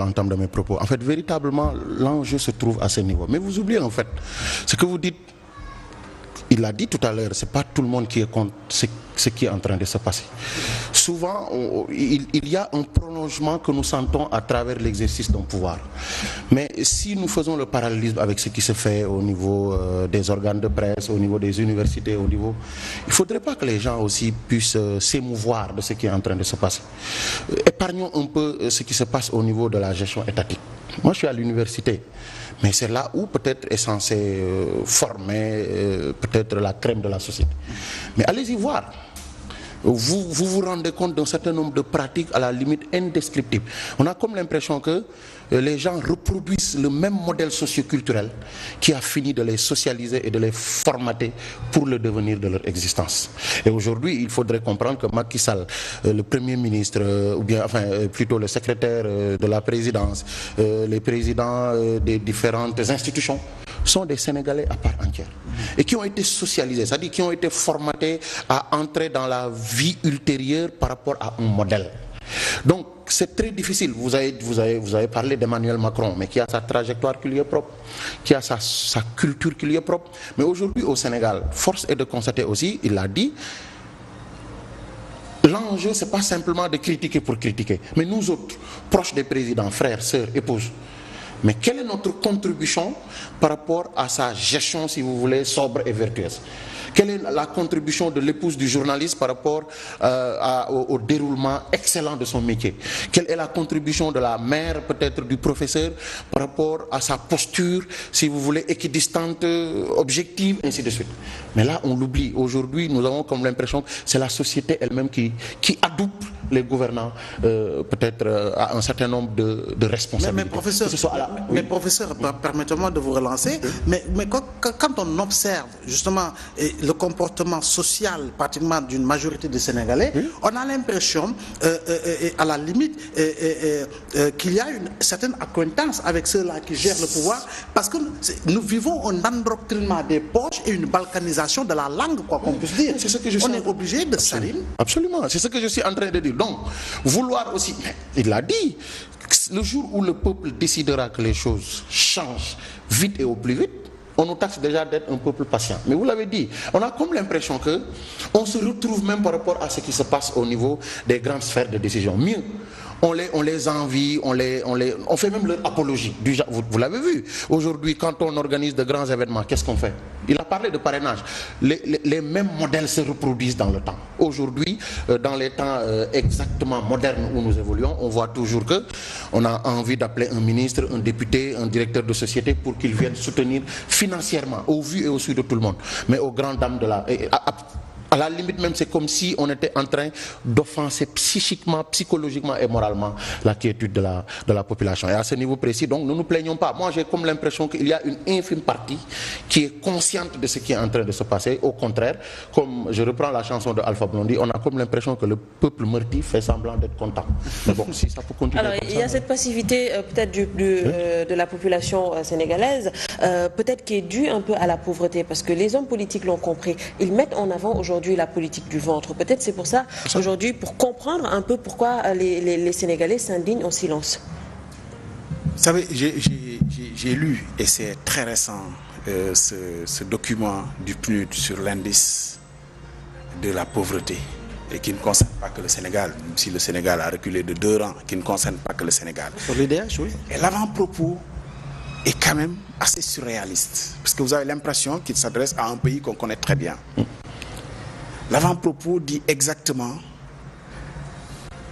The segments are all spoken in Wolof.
l'entame de mes propos. En fait, véritablement, l'enjeu se trouve à ce niveau. Mais vous oubliez, en fait, ce que vous dites, il l'a dit tout à l'heure, c'est pas tout le monde qui est contre ce qui est en train de se passer. Souvent, il y a un prolongement que nous sentons à travers l'exercice d'un pouvoir. Mais si nous faisons le parallélisme avec ce qui se fait au niveau des organes de presse, au niveau des universités, il ne faudrait pas que les gens aussi puissent s'émouvoir de ce qui est en train de se passer. Épargnons un peu ce qui se passe au niveau de la gestion étatique. Moi, je suis à l'université, mais c'est là où peut-être est censé former peut-être la crème de la société. Mais allez-y voir. Vous vous rendez compte d'un certain nombre de pratiques à la limite indescriptibles. On a comme l'impression que les gens reproduisent le même modèle socioculturel qui a fini de les socialiser et de les formater pour le devenir de leur existence. Et aujourd'hui, il faudrait comprendre que Macky Sall, le Premier ministre, ou bien enfin plutôt le secrétaire de la présidence, les présidents des différentes institutions, sont des Sénégalais à part entière et qui ont été socialisés, c'est-à-dire qui ont été formatés à entrer dans la vie ultérieure par rapport à un modèle. Donc c'est très difficile. Vous avez parlé d'Emmanuel Macron, mais qui a sa trajectoire qui lui est propre, qui a sa culture qui lui est propre. Mais aujourd'hui au Sénégal, force est de constater aussi, il l'a dit, l'enjeu c'est pas simplement de critiquer pour critiquer, mais nous autres, proches des présidents, frères, sœurs, épouses, mais quelle est notre contribution par rapport à sa gestion, si vous voulez, sobre et vertueuse? Quelle est la contribution de l'épouse du journaliste par rapport au déroulement excellent de son métier? Quelle est la contribution de la mère, peut-être du professeur, par rapport à sa posture, si vous voulez, équidistante, objective, ainsi de suite? Mais là, on l'oublie. Aujourd'hui, nous avons comme l'impression que c'est la société elle-même qui adoube les gouvernants, peut-être à un certain nombre de responsabilités. Mais professeur, permettez-moi de vous relancer, mais quand on observe justement le comportement social pratiquement d'une majorité de Sénégalais, on a l'impression, à la limite, qu'il y a une certaine accointance avec ceux-là qui gèrent le pouvoir, parce que nous vivons un endoctrinement des poches et une balkanisation de la langue, quoi qu'on puisse dire. On est obligé de salir. Absolument, c'est ce que je suis en train de dire. Donc, vouloir aussi, il l'a dit, le jour où le peuple décidera que les choses changent vite et au plus vite, on nous taxe déjà d'être un peuple patient. Mais vous l'avez dit, on a comme l'impression que on se retrouve même par rapport à ce qui se passe au niveau des grandes sphères de décision. Mieux, on les envie, on fait même leur apologie. Vous l'avez vu. Aujourd'hui, quand on organise de grands événements, qu'est-ce qu'on fait? Il a parlé de parrainage. Les mêmes modèles se reproduisent dans le temps. Aujourd'hui, dans les temps exactement modernes où nous évoluons, on voit toujours que on a envie d'appeler un ministre, un député, un directeur de société pour qu'ils viennent soutenir financièrement, au vu et au su de tout le monde. Mais aux grandes dames de la... À la limite même, c'est comme si on était en train d'offenser psychiquement, psychologiquement et moralement la quiétude de la population. Et à ce niveau précis, donc, ne nous plaignons pas. Moi, j'ai comme l'impression qu'il y a une infime partie qui est consciente de ce qui est en train de se passer. Au contraire, comme je reprends la chanson de Alpha Blondy, on a comme l'impression que le peuple meurtri fait semblant d'être content. Mais bon, si ça peut continuer. Alors, il y a cette passivité peut-être de la population sénégalaise, peut-être qui est due un peu à la pauvreté, parce que les hommes politiques l'ont compris. Ils mettent en avant aujourd'hui la politique du ventre. Peut-être c'est pour ça, aujourd'hui, pour comprendre un peu pourquoi les Sénégalais s'indignent en silence. Vous savez, j'ai lu, et c'est très récent, ce document du PNUD sur l'indice de la pauvreté, et qui ne concerne pas que le Sénégal, même si le Sénégal a reculé de 2 rangs, qui ne concerne pas que le Sénégal. Sur l'IDH, oui. Et l'avant-propos est quand même assez surréaliste, parce que vous avez l'impression qu'il s'adresse à un pays qu'on connaît très bien. L'avant-propos dit exactement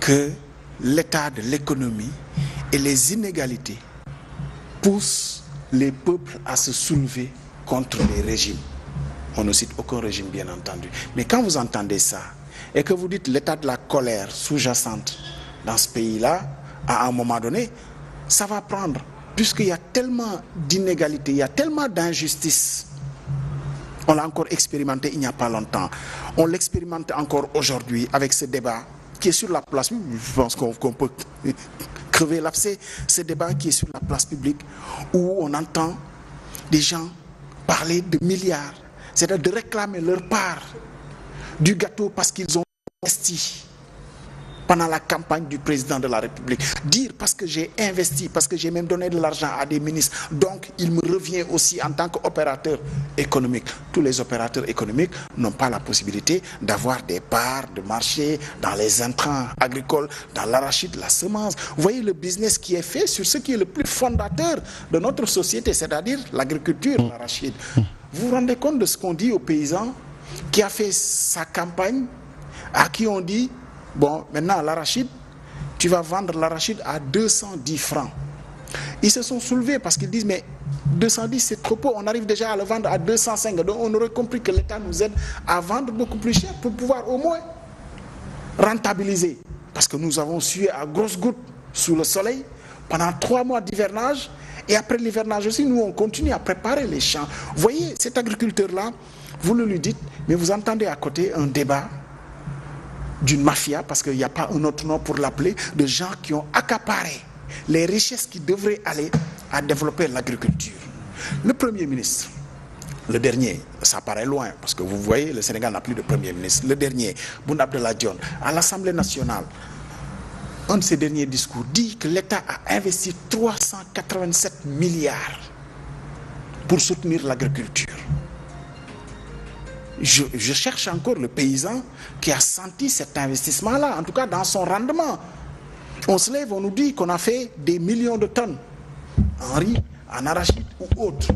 que l'état de l'économie et les inégalités poussent les peuples à se soulever contre les régimes. On ne cite aucun régime, bien entendu. Mais quand vous entendez ça, et que vous dites l'état de la colère sous-jacente dans ce pays-là, à un moment donné, ça va prendre, puisqu'il y a tellement d'inégalités, il y a tellement d'injustice. On l'a encore expérimenté il n'y a pas longtemps. On l'expérimente encore aujourd'hui avec ce débat qui est sur la place publique. Je pense qu'on peut crever l'abcès. Ce débat qui est sur la place publique où on entend des gens parler de milliards, c'est-à-dire de réclamer leur part du gâteau parce qu'ils ont investi. pendant la campagne du président de la République. Dire parce que j'ai investi, parce que j'ai même donné de l'argent à des ministres, donc il me revient aussi en tant qu'opérateur économique. Tous les opérateurs économiques n'ont pas la possibilité d'avoir des parts de marché dans les intrants agricoles, dans l'arachide, la semence. Vous voyez le business qui est fait sur ce qui est le plus fondateur de notre société, c'est-à-dire l'agriculture, l'arachide. Vous vous rendez compte de ce qu'on dit aux paysans qui a fait sa campagne, à qui on dit bon, maintenant l'arachide, tu vas vendre l'arachide à 210 francs. Ils se sont soulevés parce qu'ils disent mais 210 c'est trop peu, on arrive déjà à le vendre à 205. Donc on aurait compris que l'État nous aide à vendre beaucoup plus cher pour pouvoir au moins rentabiliser. Parce que nous avons sué à grosses gouttes sous le soleil pendant 3 mois d'hivernage. Et après l'hivernage aussi, nous on continue à préparer les champs. Vous voyez, cet agriculteur-là, vous le lui dites, mais vous entendez à côté un débat d'une mafia, parce qu'il n'y a pas un autre nom pour l'appeler, de gens qui ont accaparé les richesses qui devraient aller à développer l'agriculture. Le Premier ministre, le dernier, ça paraît loin, parce que vous voyez, le Sénégal n'a plus de Premier ministre. Le dernier, Boun Abdallah Dionne, à l'Assemblée nationale, un de ses derniers discours dit que l'État a investi 387 milliards pour soutenir l'agriculture. Je cherche encore le paysan qui a senti cet investissement-là, en tout cas dans son rendement. On se lève, on nous dit qu'on a fait des millions de tonnes en riz, en arachide ou autre.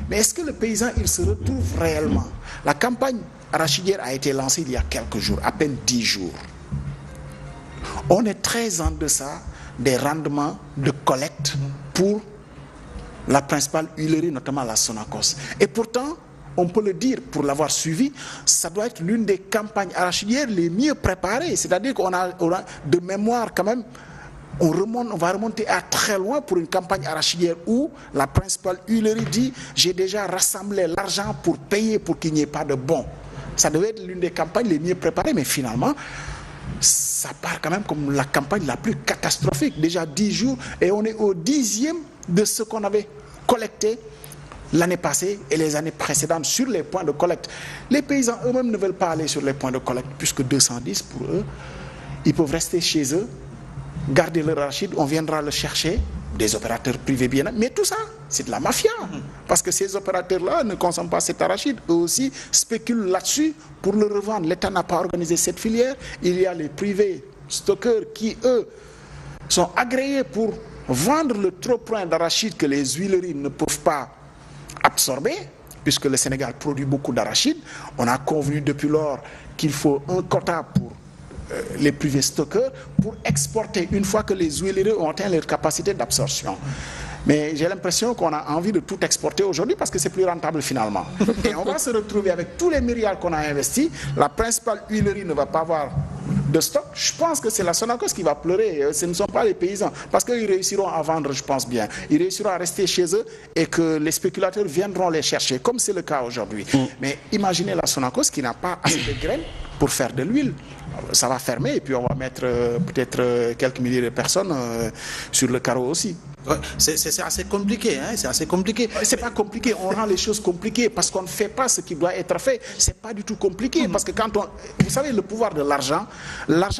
Mais est-ce que le paysan, il se retrouve réellement? La campagne arachidière a été lancée il y a quelques jours, à peine 10 jours. On est très en deçà des rendements de collecte pour la principale huilerie, notamment la Sonacos. Et pourtant, on peut le dire, pour l'avoir suivi, ça doit être l'une des campagnes arachidières les mieux préparées. C'est-à-dire qu'on a de mémoire quand même, on va remonter à très loin pour une campagne arachidière où la principale huilerie dit « j'ai déjà rassemblé l'argent pour payer pour qu'il n'y ait pas de bons ». Ça devait être l'une des campagnes les mieux préparées, mais finalement, ça part quand même comme la campagne la plus catastrophique. Déjà 10 jours et on est au 10e de ce qu'on avait collecté l'année passée et les années précédentes sur les points de collecte. Les paysans eux-mêmes ne veulent pas aller sur les points de collecte puisque 210 pour eux, ils peuvent rester chez eux, garder leur arachide, on viendra le chercher, des opérateurs privés bien, mais tout ça, c'est de la mafia. Parce que ces opérateurs-là ne consomment pas cet arachide, eux aussi spéculent là-dessus pour le revendre. L'État n'a pas organisé cette filière. Il y a les privés stockeurs qui, eux, sont agréés pour vendre le trop-plein d'arachide que les huileries ne peuvent pas absorber, puisque le Sénégal produit beaucoup d'arachide. On a convenu depuis lors qu'il faut un quota pour les privés stockeurs pour exporter une fois que les huileries ont atteint leur capacité d'absorption. Mais j'ai l'impression qu'on a envie de tout exporter aujourd'hui parce que c'est plus rentable finalement. Et on va se retrouver avec tous les milliards qu'on a investis. La principale huilerie ne va pas avoir de stock. Je pense que c'est la Sonacos qui va pleurer. Ce ne sont pas les paysans. Parce qu'ils réussiront à vendre, je pense bien. Ils réussiront à rester chez eux et que les spéculateurs viendront les chercher, comme c'est le cas aujourd'hui. Mais imaginez la Sonacos qui n'a pas assez de graines pour faire de l'huile. Ça va fermer et puis on va mettre peut-être quelques milliers de personnes sur le carreau aussi. Ouais, c'est assez compliqué, hein, c'est assez compliqué. C'est pas compliqué, on rend les choses compliquées parce qu'on ne fait pas ce qui doit être fait. C'est pas du tout compliqué parce que quand vous savez le pouvoir de l'argent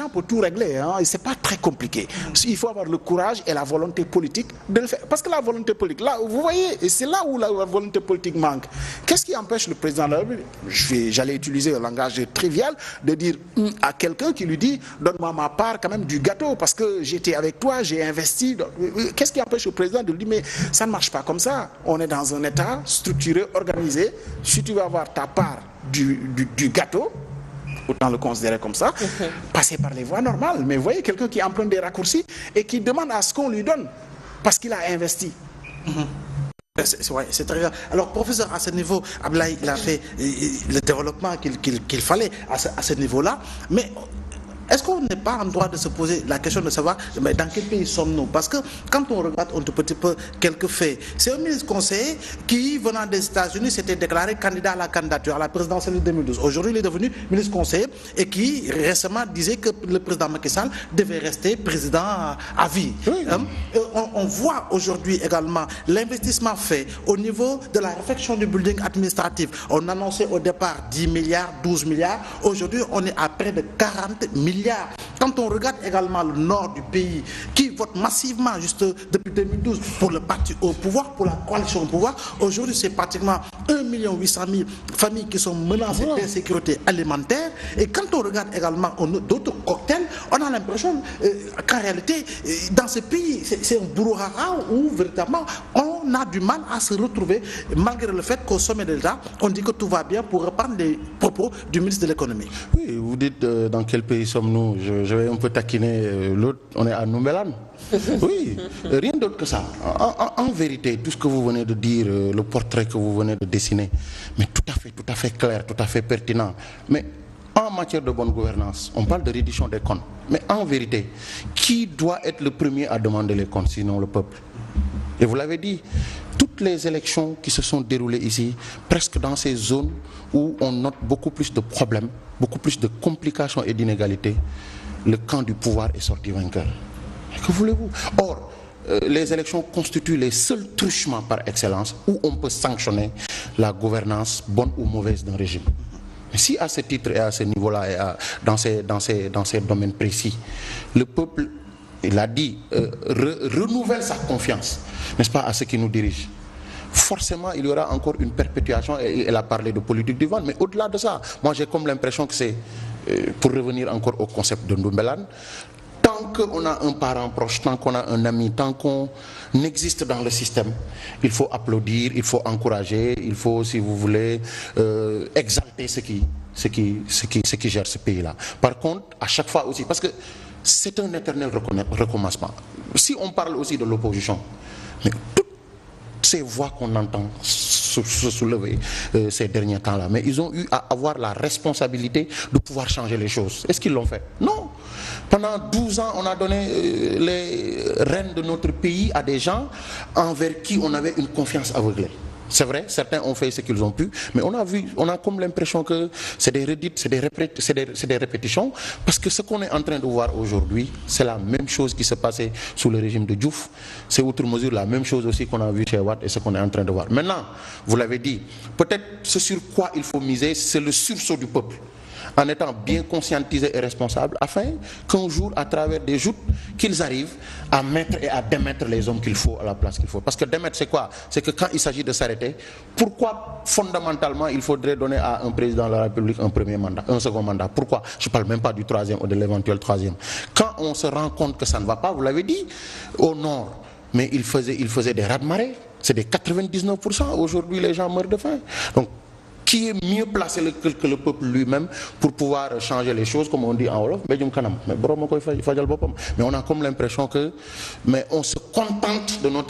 peut tout régler, hein, et c'est pas très compliqué. Il faut avoir le courage et la volonté politique de le faire. Parce que la volonté politique, là, vous voyez, et c'est là où la volonté politique manque. Qu'est-ce qui empêche le président de la République? J'allais utiliser un langage trivial de dire à quelqu'un qui lui dit donne-moi ma part quand même du gâteau parce que j'étais avec toi, j'ai investi. Qu'est-ce qui empêche le président de lui dire mais ça ne marche pas comme ça. On est dans un État structuré, organisé. Si tu veux avoir ta part du gâteau, autant le considérer comme ça, passer par les voies normales. Mais vous voyez quelqu'un qui emprunte des raccourcis et qui demande à ce qu'on lui donne parce qu'il a investi. C'est très bien. Alors, professeur, à ce niveau, Ablaye, il a fait le développement qu'il fallait à ce niveau-là, mais est-ce qu'on n'est pas en droit de se poser la question de savoir mais dans quel pays sommes-nous? Parce que quand on regarde un tout petit peu quelques faits, c'est un ministre conseiller qui, venant des États-Unis, s'était déclaré candidat à la candidature à la présidentielle de 2012. Aujourd'hui, il est devenu ministre conseiller et qui récemment disait que le président Macky Sall devait rester président à vie. Oui. On voit aujourd'hui également l'investissement fait au niveau de la réfection du building administratif. On annonçait au départ 10 milliards, 12 milliards. Aujourd'hui, on est à près de 40 milliards il y a, quand on regarde également le nord du pays, qui vote massivement juste depuis 2012 pour le parti au pouvoir, pour la coalition au pouvoir, aujourd'hui c'est pratiquement 1 800 000 familles qui sont menacées d'insécurité alimentaire. Et quand on regarde également d'autres cocktails, on a l'impression qu'en réalité, dans ce pays, c'est un brouhaha où véritablement on a du mal à se retrouver, malgré le fait qu'au sommet de l'État, on dit que tout va bien, pour reprendre les propos du ministre de l'économie. Oui, vous dites dans quel pays sommes-nous? Je vais un peu taquiner l'autre, on est à Noumélan. Oui, rien d'autre que ça. En vérité, tout ce que vous venez de dire, le portrait que vous venez de dessiner, mais tout à fait clair, tout à fait pertinent. Mais en matière de bonne gouvernance, on parle de reddition des comptes. Mais en vérité, qui doit être le premier à demander les comptes, sinon le peuple? Et vous l'avez dit, toutes les élections qui se sont déroulées ici, presque dans ces zones où on note beaucoup plus de problèmes, beaucoup plus de complications et d'inégalités, le camp du pouvoir est sorti vainqueur. Que voulez-vous? Or, les élections constituent les seuls truchements par excellence où on peut sanctionner la gouvernance bonne ou mauvaise d'un régime. Mais si à ce titre et à ce niveau-là, et dans ces domaines précis, le peuple, il a dit, renouvelle sa confiance, n'est-ce pas, à ceux qui nous dirigent, forcément il y aura encore une perpétuation. Et elle a parlé de politique du ventre, mais au-delà de ça, moi j'ai comme l'impression que c'est, pour revenir encore au concept de Ndoumbelane, tant qu'on a un parent proche, tant qu'on a un ami, tant qu'on existe dans le système, il faut applaudir, il faut encourager, il faut, si vous voulez, exalter ce qui gère ce pays-là. Par contre, à chaque fois aussi, parce que c'est un éternel recommencement. Si on parle aussi de l'opposition, mais toutes ces voix qu'on entend se soulever ces derniers temps-là, mais ils ont eu à avoir la responsabilité de pouvoir changer les choses. Est-ce qu'ils l'ont fait? Non. Pendant 12 ans, on a donné les rênes de notre pays à des gens envers qui on avait une confiance aveuglée. C'est vrai, certains ont fait ce qu'ils ont pu, mais on a comme l'impression que c'est des redites, c'est des répétitions, parce que ce qu'on est en train de voir aujourd'hui, c'est la même chose qui se passait sous le régime de Diouf, c'est outre mesure la même chose aussi qu'on a vu chez Wade et ce qu'on est en train de voir. Maintenant, vous l'avez dit, peut-être ce sur quoi il faut miser, c'est le sursaut du peuple, en étant bien conscientisés et responsables, afin qu'un jour, à travers des joutes, qu'ils arrivent à mettre et à démettre les hommes qu'il faut à la place qu'il faut. Parce que démettre, c'est quoi? C'est que quand il s'agit de s'arrêter, pourquoi fondamentalement il faudrait donner à un président de la République un premier mandat, un second mandat? Pourquoi? Je ne parle même pas du troisième ou de l'éventuel troisième. Quand on se rend compte que ça ne va pas, vous l'avez dit, au nord, mais il faisait des raz-de-marée, c'est des 99%. Aujourd'hui, les gens meurent de faim. Donc, qui est mieux placé que le peuple lui-même pour pouvoir changer les choses, comme on dit en Wolof, mais on a comme l'impression que, mais on se contente de notre